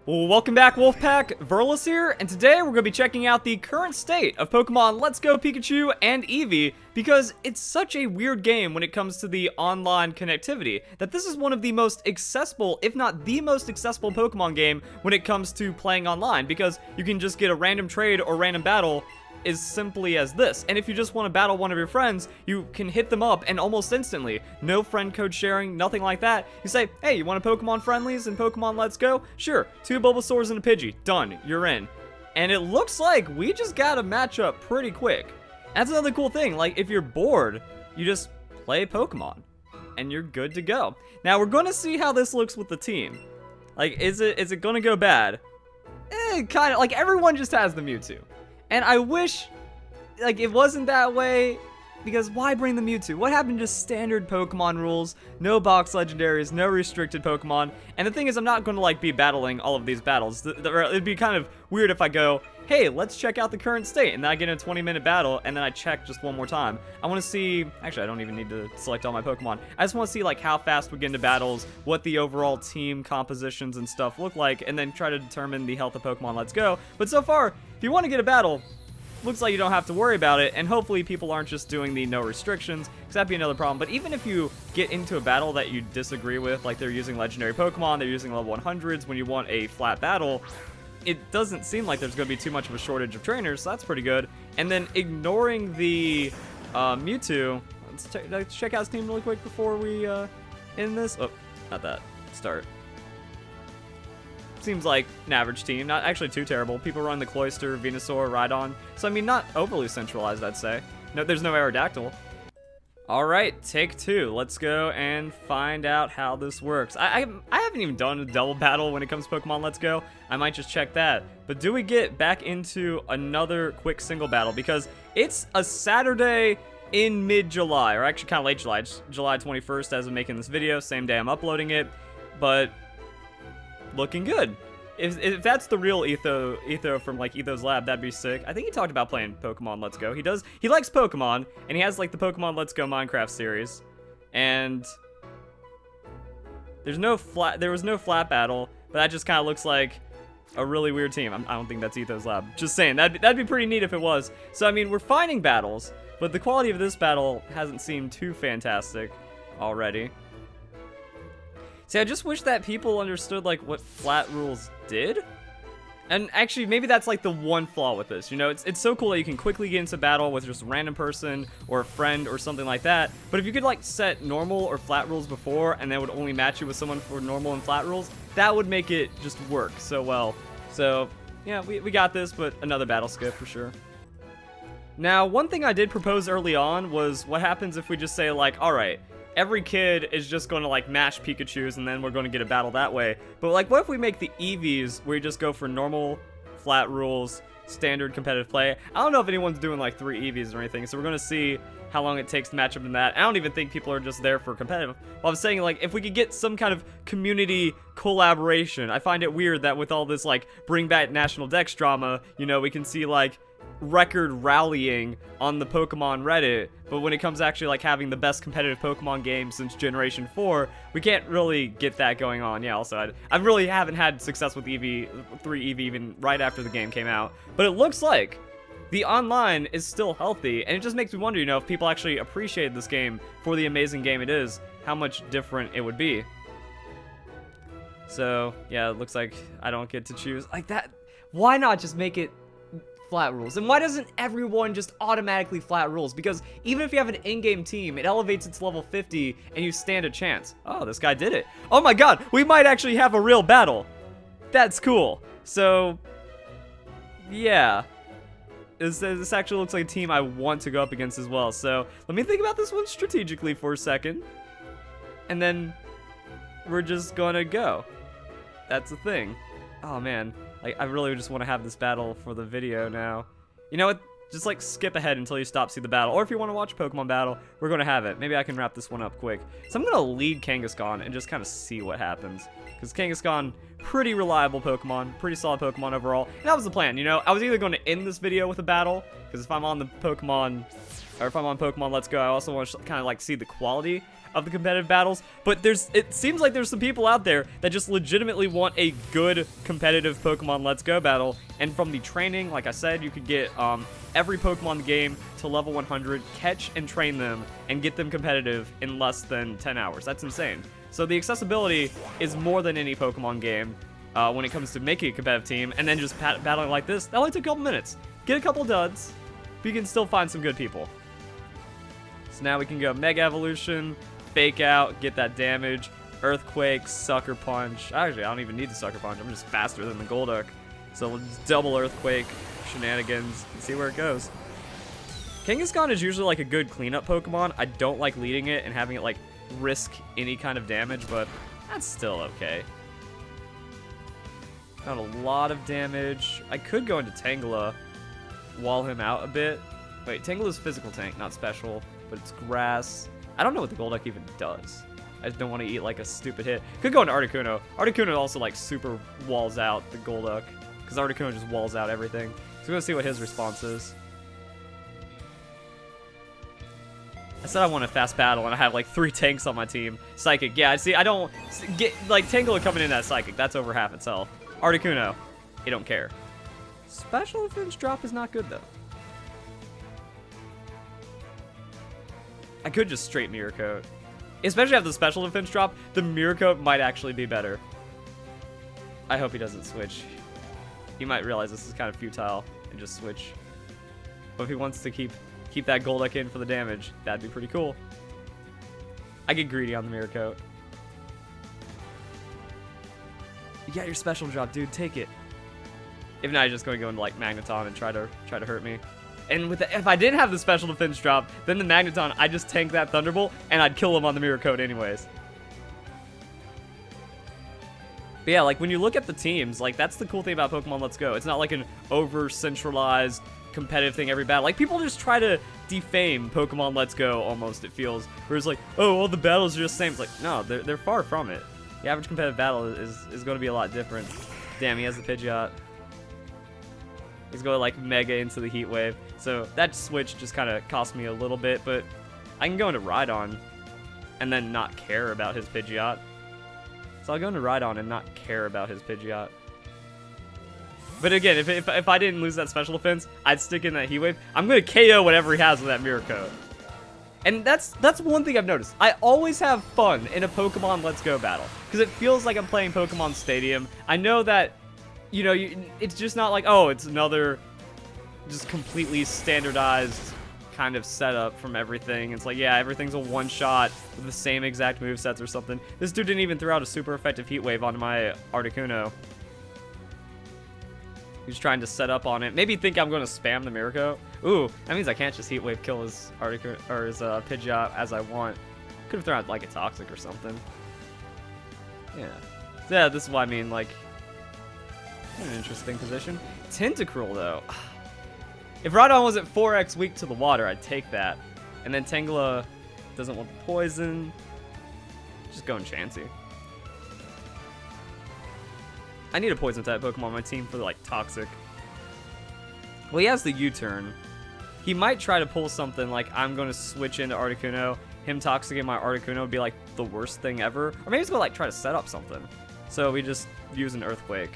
Well, welcome back, Wolfpack. Verlis here, and today we're going to be checking out the current state of Pokemon Let's Go Pikachu and Eevee, because it's such a weird game when it comes to the online connectivity, that this is one of the most accessible, if not the most accessible Pokemon game when it comes to playing online, because you can just get a random trade or random battle as simply as this. And if you just want to battle one of your friends, you can hit them up and almost instantly. No friend code sharing, nothing like that. You say, hey, you want a Pokemon friendlies and Pokemon Let's Go? Sure, 2 Bulbasaurs and a Pidgey. Done, you're in. And it looks like we just got a matchup pretty quick. That's another cool thing, like if you're bored, you just play Pokemon and you're good to go. Now we're gonna see how this looks with the team. Like, is it gonna go bad? Kind of, like everyone just has the Mewtwo. And I wish, like, it wasn't that way, because why bring the Mewtwo? What happened to standard Pokemon rules? No box legendaries, no restricted Pokemon. And the thing is, I'm not going to, like, be battling all of these battles. It'd be kind of weird if I go, hey, let's check out the current state, and then I get in a 20-minute battle, and then I check just one more time. I want to see, actually, I don't even need to select all my Pokemon. I just want to see, like, how fast we get into battles, what the overall team compositions and stuff look like, and then try to determine the health of Pokemon Let's Go. But so far, if you want to get a battle, looks like you don't have to worry about it, and hopefully people aren't just doing the no restrictions, because that'd be another problem. But even if you get into a battle that you disagree with, like they're using legendary Pokemon, they're using level 100s when you want a flat battle, it doesn't seem like there's going to be too much of a shortage of trainers, so that's pretty good. And then ignoring the Mewtwo, let's check out his team really quick before we end this. Oh, not that. Start. Seems like an average team, not actually too terrible. People run the Cloyster, Venusaur, Rhydon, so I mean not overly centralized, I'd say. No, there's no Aerodactyl. Alright, take 2. Let's go and find out how this works. I haven't even done a double battle when it comes to Pokemon Let's Go. I might just check that. But do we get back into another quick single battle? Because it's a Saturday in mid-July, or actually kind of late July. It's July 21st as I'm making this video, same day I'm uploading it. But looking good. If that's the real Etho from like Etho's lab, that'd be sick. I think he talked about playing Pokemon Let's Go. He likes Pokemon, and he has like the Pokemon Let's Go Minecraft series. And there was no flat battle, but that just kind of looks like a really weird team. I don't think that's Etho's lab. Just saying, that'd be pretty neat if it was. So I mean, we're finding battles, but the quality of this battle hasn't seemed too fantastic already. See, I just wish that people understood, like, what flat rules did. And actually, maybe that's, like, the one flaw with this, you know? It's so cool that you can quickly get into battle with just a random person or a friend or something like that. But if you could, like, set normal or flat rules before and then would only match you with someone for normal and flat rules, that would make it just work so well. So, yeah, we got this, but another battle skip for sure. Now, one thing I did propose early on was what happens if we just say, like, alright, every kid is just going to, like, mash Pikachus, and then we're going to get a battle that way. But, like, what if we make the Eevees where you just go for normal, flat rules, standard competitive play? I don't know if anyone's doing, like, 3 Eevees or anything, so we're going to see how long it takes to match up in that. I don't even think people are just there for competitive. Well, I was saying, like, if we could get some kind of community collaboration, I find it weird that with all this, like, bring back National Dex drama, you know, we can see, like, record rallying on the Pokemon Reddit, but when it comes to actually like having the best competitive Pokemon game since Generation 4, we can't really get that going on. Yeah, also, I really haven't had success with Eevee, 3 Eevee even right after the game came out, but it looks like the online is still healthy, and it just makes me wonder, you know, if people actually appreciate this game for the amazing game it is, how much different it would be. So, yeah, it looks like I don't get to choose like that. Why not just make it flat rules? And why doesn't everyone just automatically flat rules? Because even if you have an in-game team, it elevates its level 50 and you stand a chance. Oh, this guy did it. Oh my god, we might actually have a real battle. That's cool. So, yeah. This actually looks like a team I want to go up against as well. So, let me think about this one strategically for a second. And then we're just gonna go. That's the thing. Oh man. Like, I really just want to have this battle for the video now. You know what? Just, like, skip ahead until you stop see the battle. Or if you want to watch Pokemon Battle, we're going to have it. Maybe I can wrap this one up quick. So I'm going to lead Kangaskhan and just kind of see what happens. Because Kangaskhan, pretty reliable Pokemon. Pretty solid Pokemon overall. And that was the plan, you know? I was either going to end this video with a battle. Because if I'm on the Pokemon, or if I'm on Pokemon Let's Go, I also want to kind of, like, see the quality of the competitive battles, but it seems like there's some people out there that just legitimately want a good competitive Pokemon Let's Go battle. And from the training, like I said, you could get every Pokemon in the game to level 100, catch and train them, and get them competitive in less than 10 hours. That's insane. So the accessibility is more than any Pokemon game when it comes to making a competitive team, and then just battling like this. That only took a couple minutes. Get a couple duds, but you can still find some good people. So now we can go Mega Evolution, Fake Out, get that damage, Earthquake, Sucker Punch. Actually, I don't even need the Sucker Punch. I'm just faster than the Golduck. So we'll just double Earthquake, shenanigans, and see where it goes. Kangaskhan is usually like a good cleanup Pokemon. I don't like leading it and having it like risk any kind of damage, but that's still okay. Not a lot of damage. I could go into Tangela, wall him out a bit. Wait, Tangela's physical tank, not special, but it's grass. I don't know what the Golduck even does. I just don't want to eat like a stupid hit. Could go into Articuno. Articuno also like super walls out the Golduck, because Articuno just walls out everything. So we're gonna see what his response is. I said I want a fast battle, and I have like 3 tanks on my team. Psychic, yeah. See, I don't get like Tangela coming in as Psychic. That's over half its health. Articuno, you don't care. Special Defense drop is not good though. I could just straight Mirror Coat. Especially after the Special Defense drop, the Mirror Coat might actually be better. I hope he doesn't switch. He might realize this is kind of futile and just switch. But if he wants to keep that Golduck in for the damage, that'd be pretty cool. I get greedy on the Mirror Coat. You got your special drop, dude. Take it. If not, he's just going to go into like Magneton and try to hurt me. And with if I didn't have the special defense drop, then the Magneton, I just tank that Thunderbolt and I'd kill him on the Mirror Coat anyways. But yeah, like when you look at the teams, like that's the cool thing about Pokemon Let's Go. It's not like an over-centralized competitive thing every battle. Like people just try to defame Pokemon Let's Go almost, it feels. Where it's like, oh, all the battles are just the same. It's like, no, they're far from it. The average competitive battle is going to be a lot different. Damn, he has the Pidgeot. He's going like Mega into the Heat Wave. So that switch just kind of cost me a little bit, but I can go into Rhydon and then not care about his Pidgeot. So I'll go into Rhydon and not care about his Pidgeot. But again, if I didn't lose that special defense, I'd stick in that Heat Wave. I'm going to KO whatever he has with that Mirror Coat. And that's one thing I've noticed. I always have fun in a Pokemon Let's Go battle because it feels like I'm playing Pokemon Stadium. I know that, you know, it's just not like, oh, it's another just completely standardized kind of setup from everything. It's like, yeah, everything's a one-shot with the same exact movesets or something. This dude didn't even throw out a super effective Heat Wave onto my Articuno. He's trying to set up on it. Maybe think I'm going to spam the Mirror Coat. Ooh, that means I can't just Heat Wave kill his Articuno or his Pidgeot as I want. Could have thrown out like a Toxic or something. Yeah. Yeah, this is what I mean, like, an interesting position. Tentacruel, though. If Rhydon was at 4x weak to the water, I'd take that. And then Tangela doesn't want the poison. Just going Chansey. I need a poison type Pokemon on my team for like Toxic. Well, he has the U-turn. He might try to pull something like I'm going to switch into Articuno. Him Toxic in my Articuno would be like the worst thing ever. Or maybe he's going to like try to set up something. So we just use an Earthquake.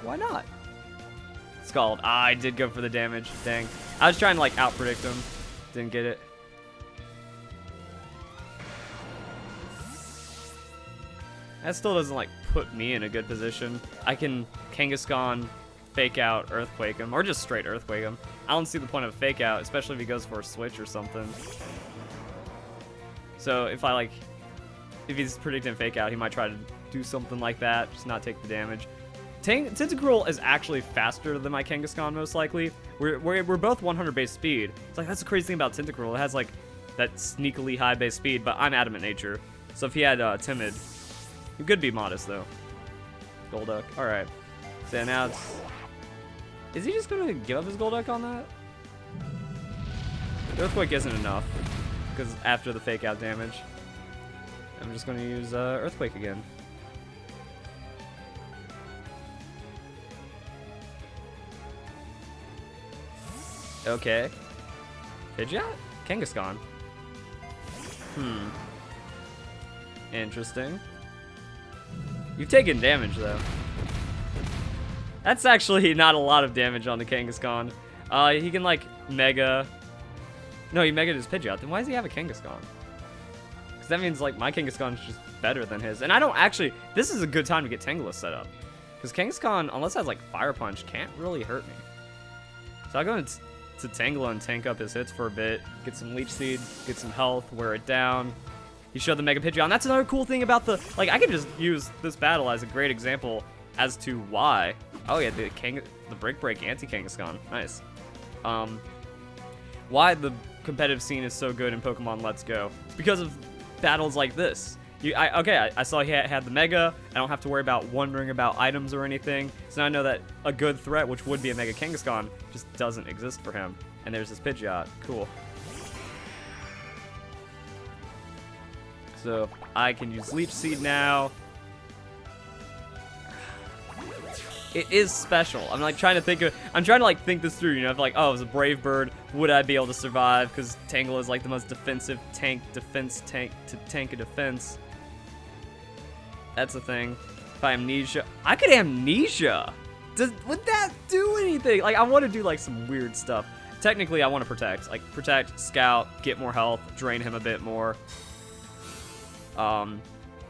Why not? Scald. Ah, I did go for the damage. Dang. I was trying to like out-predict him. Didn't get it. That still doesn't like put me in a good position. I can Kangaskhan, Fake Out, Earthquake him, or just straight Earthquake him. I don't see the point of Fake Out, especially if he goes for a switch or something. So if he's predicting Fake Out, he might try to do something like that, just not take the damage. Tentacruel is actually faster than my Kangaskhan, most likely. We're both 100 base speed. It's like, that's the crazy thing about Tentacruel. It has like that sneakily high base speed, but I'm Adamant Nature. So if he had Timid, he could be modest though. Golduck, all right. So now is he just gonna give up his Golduck on that? Earthquake isn't enough because after the Fake Out damage, I'm just gonna use Earthquake again. Okay. Pidgeot? Kangaskhan. Interesting. You've taken damage, though. That's actually not a lot of damage on the Kangaskhan. He can, like, Mega... No, he Mega'd his Pidgeot. Then why does he have a Kangaskhan? Because that means, like, my Kangaskhan is just better than his. And I don't actually... This is a good time to get Tangela set up. Because Kangaskhan, unless it has, like, Fire Punch, can't really hurt me. So I'll go into Tangela and tank up his hits for a bit. Get some Leech Seed, get some health, wear it down. He showed the Mega Pidgeot. And that's another cool thing about the... Like, I could just use this battle as a great example as to why... Oh, yeah, the Break anti-Kangaskhan. Nice. Why the competitive scene is so good in Pokemon Let's Go. It's because of battles like this. I saw he had the Mega. I don't have to worry about wondering about items or anything. So now I know that a good threat, which would be a Mega Kangaskhan, just doesn't exist for him. And there's this Pidgeot. Cool. So I can use Leech Seed now. It is special. I'm like trying to think this through, you know, if like, oh, it was a Brave Bird, would I be able to survive? Because Tangela is like the most defensive defense tank to tank a defense. That's the thing. If I Amnesia, I could Amnesia. Would that do anything? Like, I want to do like some weird stuff. Technically, I want to protect. Like, protect, scout, get more health, drain him a bit more.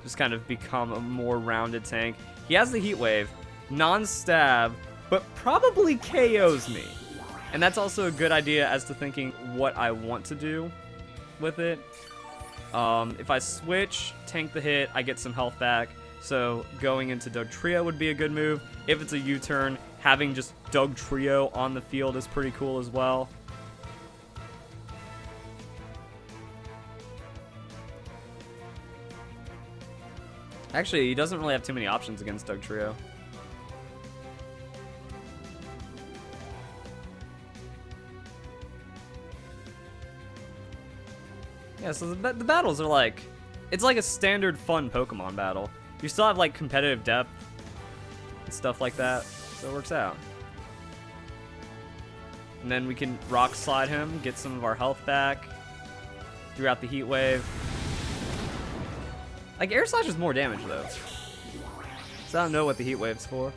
Just kind of become a more rounded tank. He has the Heat Wave. Non-stab, but probably KOs me. And that's also a good idea as to thinking what I want to do with it. If I switch, tank the hit, I get some health back. So going into Dugtrio would be a good move. If it's a U-turn, having just Dugtrio on the field is pretty cool as well. Actually, he doesn't really have too many options against Dugtrio. Yeah, so the battles are like, it's like a standard fun Pokemon battle. You still have like competitive depth and stuff like that, so it works out. And then we can Rock Slide him, get some of our health back throughout the Heat Wave. Like, Air Slash is more damage though, so I don't know what the Heat Wave's for.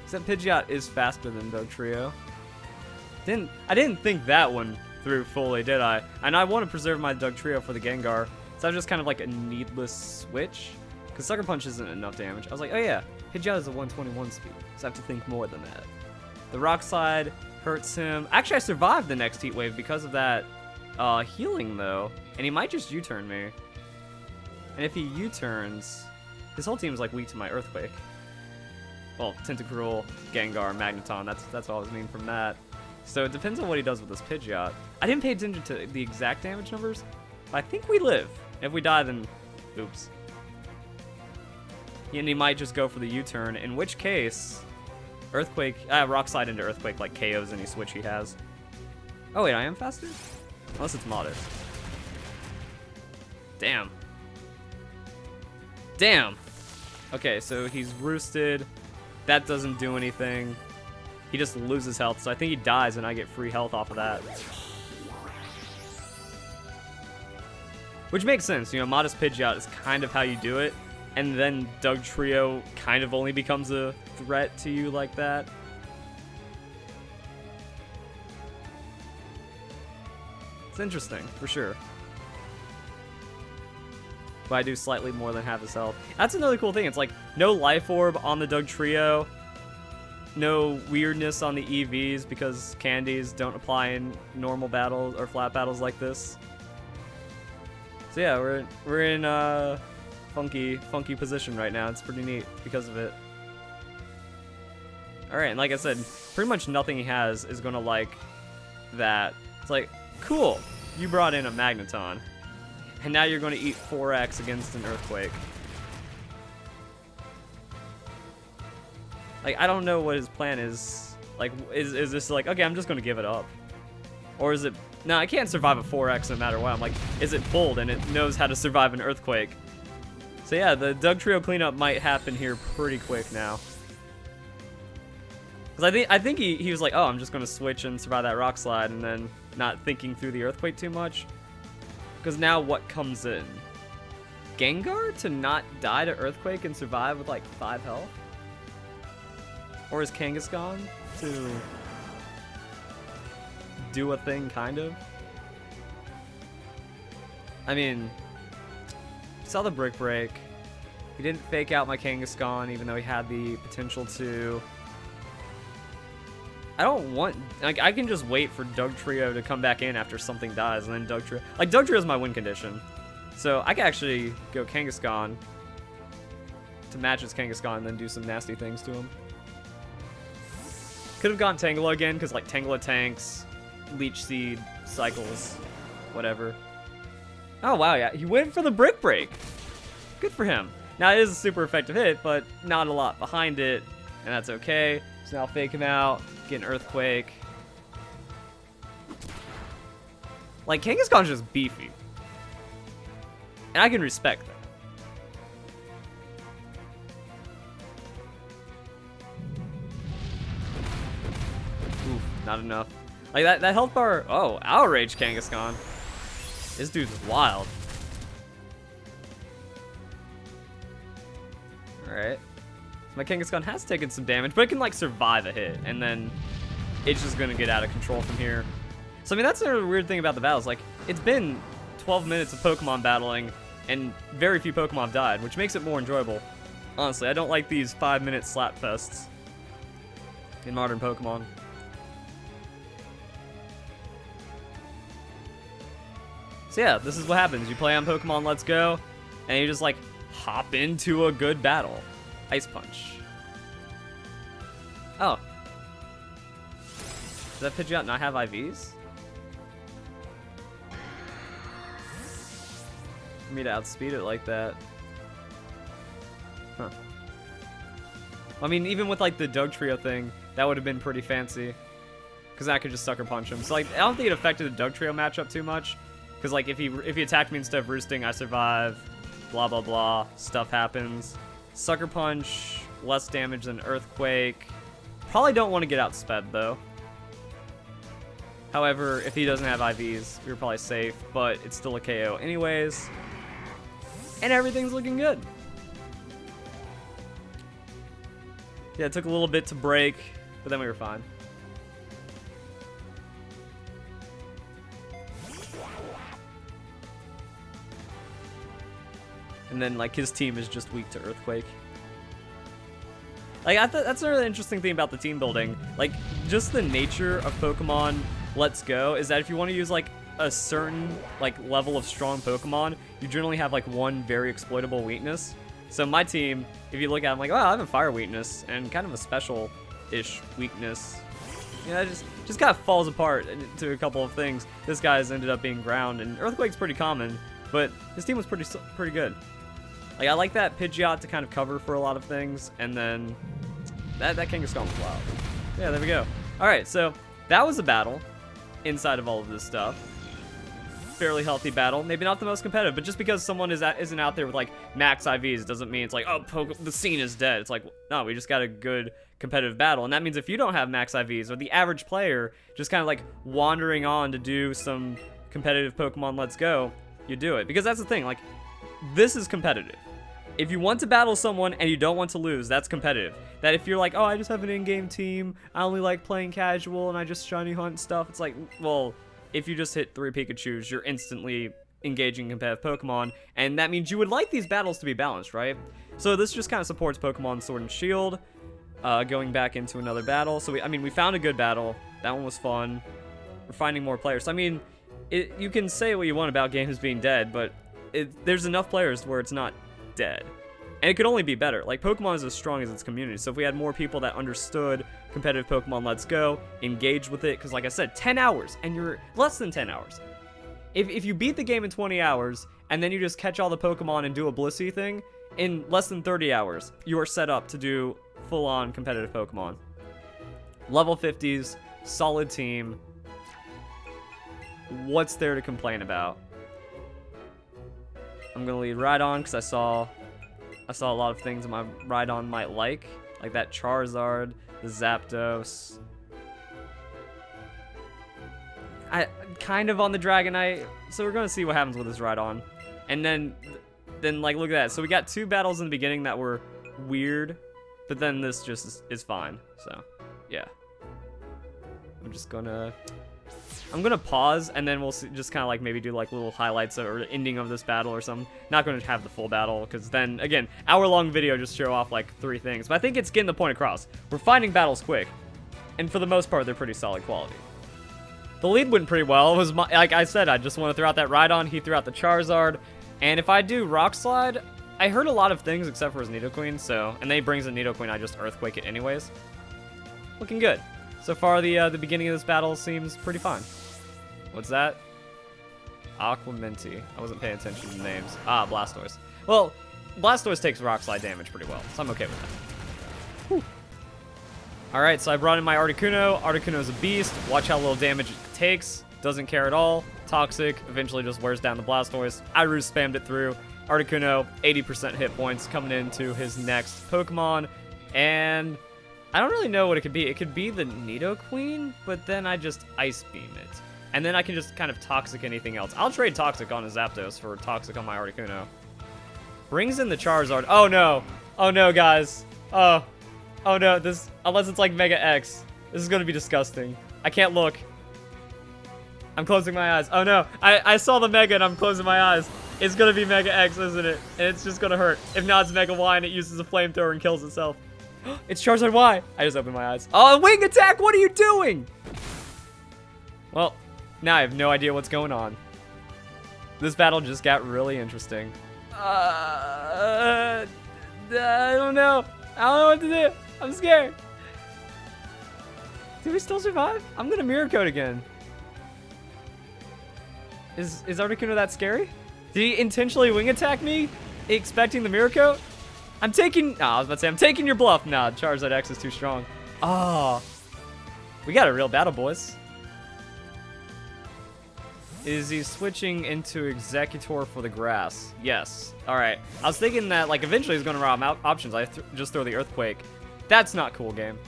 Except Pidgeot is faster than Dugtrio. I didn't think that one through fully, did I? And I want to preserve my Dugtrio for the Gengar, so I was just kind of like a needless switch. Because Sucker Punch isn't enough damage. I was like, oh yeah, Pidgeot is a 121 speed, so I have to think more than that. The Rock Slide hurts him. Actually, I survived the next Heat Wave because of that healing, though. And he might just U-turn me. And if he U-turns, his whole team is like weak to my Earthquake. Well, Tentacruel, Gengar, Magneton, that's all I was meaning from that. So it depends on what he does with this Pidgeot. I didn't pay attention to the exact damage numbers, but I think we live. If we die, then oops. And he might just go for the U-turn, in which case, Earthquake, Rock Slide into Earthquake like KOs any switch he has. Oh wait, I am faster? Unless it's modest. Damn. Damn. Okay, so he's roosted. That doesn't do anything. He just loses health, so I think he dies and I get free health off of that. Which makes sense, you know, Modest Pidgeot is kind of how you do it, and then Dugtrio kind of only becomes a threat to you like that. It's interesting, for sure. But I do slightly more than half his health. That's another cool thing. It's like no Life Orb on the Dugtrio, no weirdness on the EVs because candies don't apply in normal battles or flat battles like this. So yeah, we're in a funky position right now. It's pretty neat because of it. All right, and like I said, pretty much nothing he has is gonna like that. It's like, cool, you brought in a Magneton. And now you're going to eat 4x against an Earthquake. Like, I don't know what his plan is. Like, is this like, okay, I'm just going to give it up? Or is it, no, I can't survive a 4x no matter what. I'm like, is it pulled and it knows how to survive an Earthquake? So yeah, the Dugtrio cleanup might happen here pretty quick now. Because I think he was like, oh, I'm just gonna switch and survive that rock slide, and then not thinking through the earthquake too much. Because now what comes in? Gengar to not die to earthquake and survive with like 5 health? Or is Kangaskhan to do a thing, kind of? I mean, saw the Brick Break. He didn't fake out my Kangaskhan, even though he had the potential to. I don't want, like, I can just wait for Dugtrio to come back in after something dies, and then Dugtrio, like, Dugtrio is my win condition. So I can actually go Kangaskhan to match his Kangaskhan and then do some nasty things to him. Could have gone Tangela again, because, like, Tangela tanks, Leech Seed, cycles, whatever. Oh, wow, yeah, he went for the Brick Break. Good for him. Now, it is a super effective hit, but not a lot behind it, and that's okay. So now fake him out, get an Earthquake. Like, Kangaskhan's just beefy. And I can respect that. Oof, not enough. Like, that health bar... Oh, Outrage Kangaskhan. This dude's wild. Alright. My Kangaskhan has taken some damage, but it can, like, survive a hit, and then it's just gonna get out of control from here. So, I mean, that's another weird thing about the battles. Like, it's been 12 minutes of Pokemon battling, and very few Pokemon have died, which makes it more enjoyable. Honestly, I don't like these 5-minute slap fests in modern Pokemon. So yeah, this is what happens. You play on Pokemon Let's Go, and you just, like, hop into a good battle. Ice Punch. Oh. Does that Pidgeot not have IVs? For me to outspeed it like that. Huh. I mean, even with, like, the Dugtrio thing, that would have been pretty fancy. Because I could just Sucker Punch him. So, like, I don't think it affected the Dugtrio matchup too much. Because, like, if he attacked me instead of roosting, I survive. Blah, blah, blah. Stuff happens. Sucker Punch, less damage than Earthquake. Probably don't want to get outsped, though. However, if he doesn't have IVs, we're probably safe, but it's still a KO anyways. And everything's looking good. Yeah, it took a little bit to break, but then we were fine. And then, like, his team is just weak to Earthquake. Like, I thought that's another interesting thing about the team building. Like, just the nature of Pokemon Let's Go is that if you want to use, like, a certain, like, level of strong Pokemon, you generally have, like, one very exploitable weakness. So my team, if you look at it, I'm like, oh, I have a fire weakness and kind of a special-ish weakness. You know, it just kind of falls apart into a couple of things. This guy's ended up being ground, and Earthquake's pretty common, but his team was pretty good. Like, I like that Pidgeot to kind of cover for a lot of things, and then that Kangaskhan was wild. Yeah, there we go. Alright, so that was a battle inside of all of this stuff. Fairly healthy battle. Maybe not the most competitive, but just because someone isn't out there with, like, max IVs doesn't mean it's like, oh, the scene is dead. It's like, no, we just got a good competitive battle. And that means if you don't have max IVs, or the average player just kind of, like, wandering on to do some competitive Pokemon Let's Go, you do it. Because that's the thing, like, this is competitive. If you want to battle someone and you don't want to lose, that's competitive. That if you're like, oh, I just have an in-game team, I only like playing casual, and I just shiny hunt stuff, it's like, well, if you just hit 3 Pikachus, you're instantly engaging competitive Pokemon, and that means you would like these battles to be balanced, right? So this just kind of supports Pokemon Sword and Shield, going back into another battle. So we found a good battle. That one was fun. We're finding more players. So, I mean, you can say what you want about games being dead, but there's enough players where it's not dead. And it could only be better. Like, Pokemon is as strong as its community. So if we had more people that understood competitive Pokemon Let's Go, engaged with it, because like I said, 10 hours, and you're less than 10 hours. If you beat the game in 20 hours, and then you just catch all the Pokemon and do a Blissey thing, in less than 30 hours, you are set up to do full-on competitive Pokemon. Level 50s, solid team. What's there to complain about? I'm gonna lead Rhydon because I saw a lot of things my Rhydon might like. Like that Charizard, the Zapdos. I kind of on the Dragonite, so we're gonna see what happens with this Rhydon. And then like look at that. So we got 2 battles in the beginning that were weird, but then this just is fine. So yeah, I'm gonna pause, and then we'll see, just kind of like maybe do like little highlights or ending of this battle or something. Not gonna have the full battle, because then again, hour-long video just show off like 3 things. But I think it's getting the point across. We're finding battles quick, and for the most part, they're pretty solid quality. The lead went pretty well. It was like I said, I just want to throw out that Rhydon. He threw out the Charizard, and if I do Rock Slide, I heard a lot of things except for his Nidoqueen. So, and then he brings a Nidoqueen, I just Earthquake it anyways. Looking good. So far, the beginning of this battle seems pretty fine. What's that? Aquamenti. I wasn't paying attention to the names. Ah, Blastoise. Well, Blastoise takes Rock Slide damage pretty well, so I'm okay with that. Whew. Alright, so I brought in my Articuno. Articuno's a beast. Watch how little damage it takes. Doesn't care at all. Toxic. Eventually just wears down the Blastoise. Iru spammed it through. Articuno, 80% hit points coming into his next Pokemon. And I don't really know what it could be. It could be the Nidoqueen, but then I just Ice Beam it. And then I can just kind of Toxic anything else. I'll trade Toxic on a Zapdos for Toxic on my Articuno. Brings in the Charizard. Oh no. Oh no, guys. Oh no, this, unless it's like Mega X. This is gonna be disgusting. I can't look. I'm closing my eyes. Oh no, I saw the Mega and I'm closing my eyes. It's gonna be Mega X, isn't it? And it's just gonna hurt. If not, it's Mega Y and it uses a flamethrower and kills itself. It's Charizard Y. I just opened my eyes. Oh, Wing Attack, what are you doing? Well, now I have no idea what's going on. This battle just got really interesting. I don't know. I don't know what to do. I'm scared. Do we still survive? I'm gonna Mirror Coat again. Is Articuno that scary? Did he intentionally Wing Attack me, expecting the Mirror Coat? I'm taking, I was about to say, I'm taking your bluff. Nah, Charizard X is too strong. Oh, we got a real battle, boys. Is he switching into Executor for the grass? Yes. All right. I was thinking that, like, eventually he's going to run out of options. I just throw the Earthquake. That's not cool, game.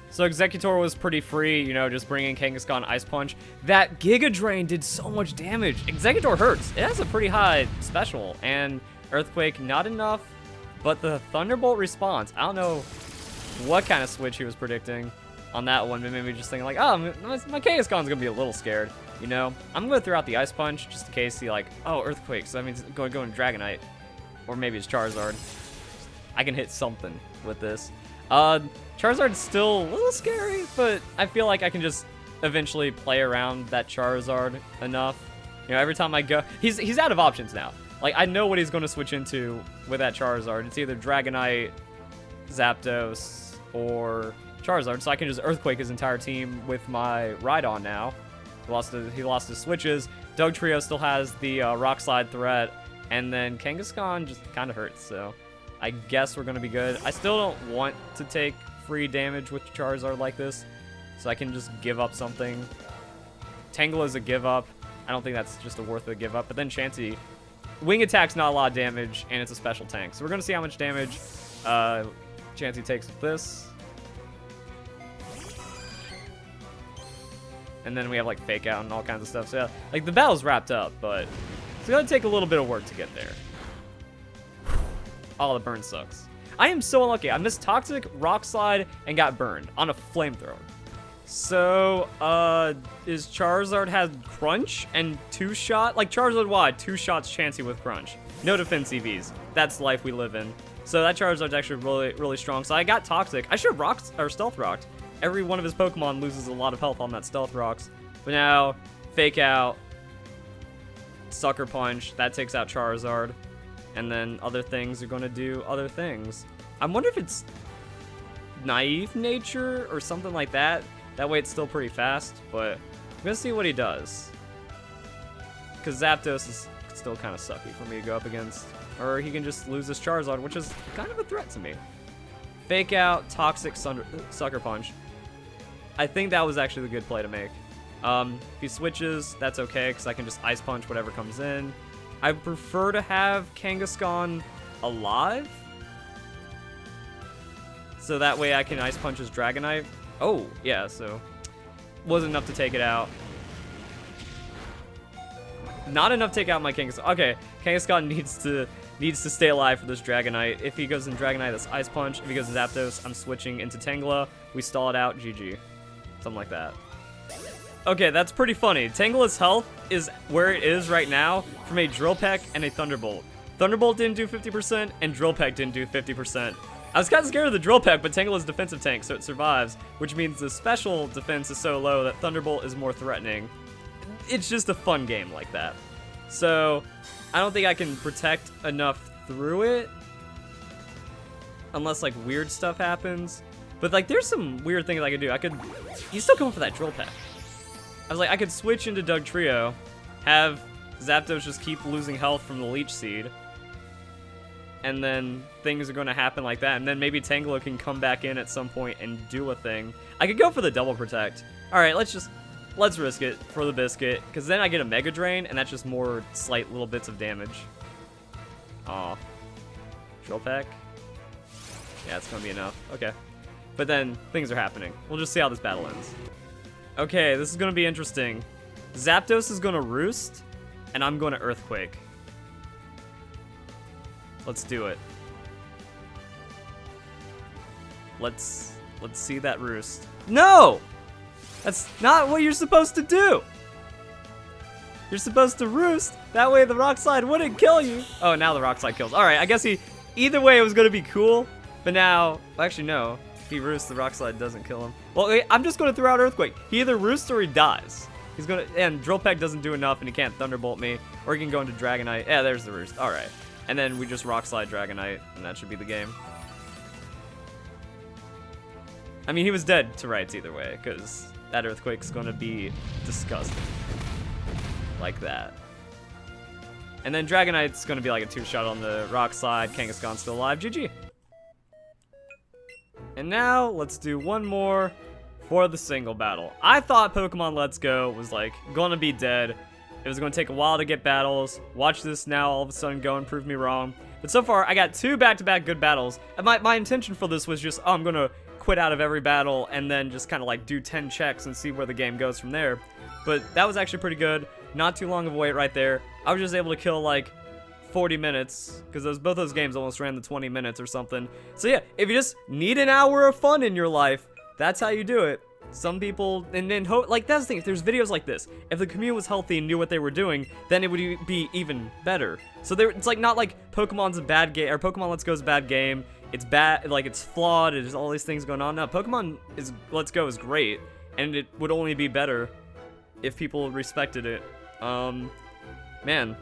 So Executor was pretty free, you know, just bringing Kangaskhan Ice Punch. That Giga Drain did so much damage. Executor hurts. It has a pretty high special, and Earthquake not enough, but the Thunderbolt response. I don't know what kind of switch he was predicting on that one, but maybe just thinking like, oh, my Kangaskhan's going to be a little scared, you know? I'm going to throw out the Ice Punch just in case he like, oh, Earthquake, so that means going to Dragonite, or maybe it's Charizard. I can hit something with this. Charizard's still a little scary, but I feel like I can just eventually play around that Charizard enough. You know, every time I go, he's out of options now. Like, I know what he's going to switch into with that Charizard. It's either Dragonite, Zapdos, or Charizard, so I can just Earthquake his entire team with my Rhydon now. He lost his switches. Dugtrio still has the Rock Slide threat, and then Kangaskhan just kind of hurts, so I guess we're going to be good. I still don't want to take free damage with Charizard like this, so I can just give up something. Tangle is a give up. I don't think that's just worth a give up, but then Chansey, Wing Attack's not a lot of damage, and it's a special tank, so we're going to see how much damage Chansey takes with this. And then we have like Fake Out and all kinds of stuff, so yeah, like the battle's wrapped up, but it's going to take a little bit of work to get there. Oh, the burn sucks. I am so unlucky. I missed Toxic, Rock Slide, and got burned on a Flamethrower. So, is Charizard has Crunch and 2-shot? Like, Charizard Y, 2 shots Chansey with Crunch. No defense EVs. That's life we live in. So that Charizard's actually really, really strong. So I got Toxic. I should have Stealth Rocked. Every one of his Pokemon loses a lot of health on that Stealth Rocks. But now, Fake Out, Sucker Punch, that takes out Charizard. And then other things are going to do other things. I wonder if it's Naive Nature or something like that. That way it's still pretty fast, but I'm going to see what he does. Because Zapdos is still kind of sucky for me to go up against. Or he can just lose this Charizard, which is kind of a threat to me. Fake Out, Toxic, Sucker Punch. I think that was actually the good play to make. If he switches, that's okay, because I can just Ice Punch whatever comes in. I prefer to have Kangaskhan alive. so that way I can Ice Punch his Dragonite. Oh, yeah, so wasn't enough to take it out. Not enough to take out my Kangaskhan. Okay, Kangaskhan needs to stay alive for this Dragonite. If he goes in Dragonite, that's Ice Punch. If he goes in Zapdos, I'm switching into Tangela. We stall it out, GG. Something like that. Okay, that's pretty funny. Tangela's health is where it is right now from a Drill Peck and a Thunderbolt. Thunderbolt didn't do 50%, and Drill Peck didn't do 50%. I was kind of scared of the Drill Peck, but Tangela's defensive tank, so it survives, which means the special defense is so low that Thunderbolt is more threatening. It's just a fun game like that. So, I don't think I can protect enough through it, unless, like, weird stuff happens. But, like, there's some weird things I could do. He's still going for that Drill Peck. I was like, I could switch into Dugtrio, have Zapdos just keep losing health from the Leech Seed, and then things are going to happen like that, and then maybe Tangela can come back in at some point and do a thing. I could go for the Double Protect. Alright, let's risk it for the biscuit, because then I get a Mega Drain, and that's just more slight little bits of damage. Aw. Drill Peck? Yeah, it's going to be enough. Okay. But then, things are happening. We'll just see how this battle ends. Okay, this is going to be interesting. Zapdos is going to Roost, and I'm going to Earthquake. Let's do it. Let's see that Roost. No! That's not what you're supposed to do! You're supposed to Roost. That way the Rock Slide wouldn't kill you. Oh, now the Rock Slide kills. Alright, I guess either way it was going to be cool, but now, well, actually no. If he Roosts, the Rock Slide doesn't kill him. Well, wait, I'm just going to throw out Earthquake. He either Roosts or he dies. He's going to, and Drill Peck doesn't do enough and he can't Thunderbolt me, or he can go into Dragonite. Yeah, there's the Roost. Alright. And then we just Rock Slide Dragonite, and that should be the game. I mean, he was dead to rights either way, because that Earthquake's going to be disgusting. Like that. And then Dragonite's going to be like a 2-shot on the Rock Slide. Kangaskhan's still alive. GG. And now, let's do one more for the single battle. I thought Pokemon Let's Go was, like, gonna be dead. It was gonna take a while to get battles. Watch this now all of a sudden go and prove me wrong. But so far, I got 2 back-to-back good battles. And my intention for this was just, oh, I'm gonna quit out of every battle and then just kind of, like, do 10 checks and see where the game goes from there. But that was actually pretty good. Not too long of a wait right there. I was just able to kill, like, 40 minutes, because both those games almost ran the 20 minutes or something. So yeah, if you just need an hour of fun in your life, that's how you do it. Some people, and then, like, that's the thing, if there's videos like this, if the community was healthy and knew what they were doing, then it would be even better. So it's like, not like Pokemon's a bad game, or Pokemon Let's Go's a bad game, it's bad, like, it's flawed, there's all these things going on. No, Pokemon Let's Go is great, and it would only be better if people respected it. Man.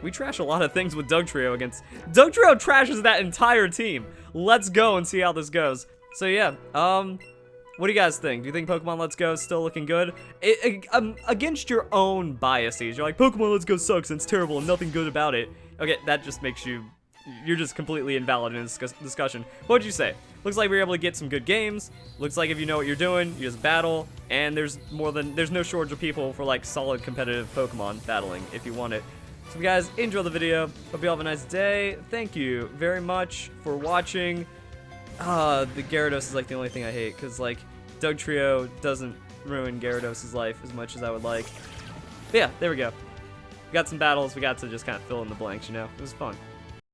We trash a lot of things with Dugtrio against... Dugtrio trashes that entire team. Let's go and see how this goes. So yeah, what do you guys think? Do you think Pokemon Let's Go is still looking good? Against your own biases, you're like, Pokemon Let's Go sucks and it's terrible and nothing good about it. Okay, that just makes you... You're just completely invalid in this discussion. What would you say? Looks like we were able to get some good games. Looks like if you know what you're doing, you just battle. And there's no shortage of people for, like, solid competitive Pokemon battling if you want it. So if you guys enjoy the video, hope you all have a nice day. Thank you very much for watching. The Gyarados is like the only thing I hate, because like Dugtrio doesn't ruin Gyarados' life as much as I would like. But yeah, there we go. We got some battles, we got to just kind of fill in the blanks, you know? It was fun.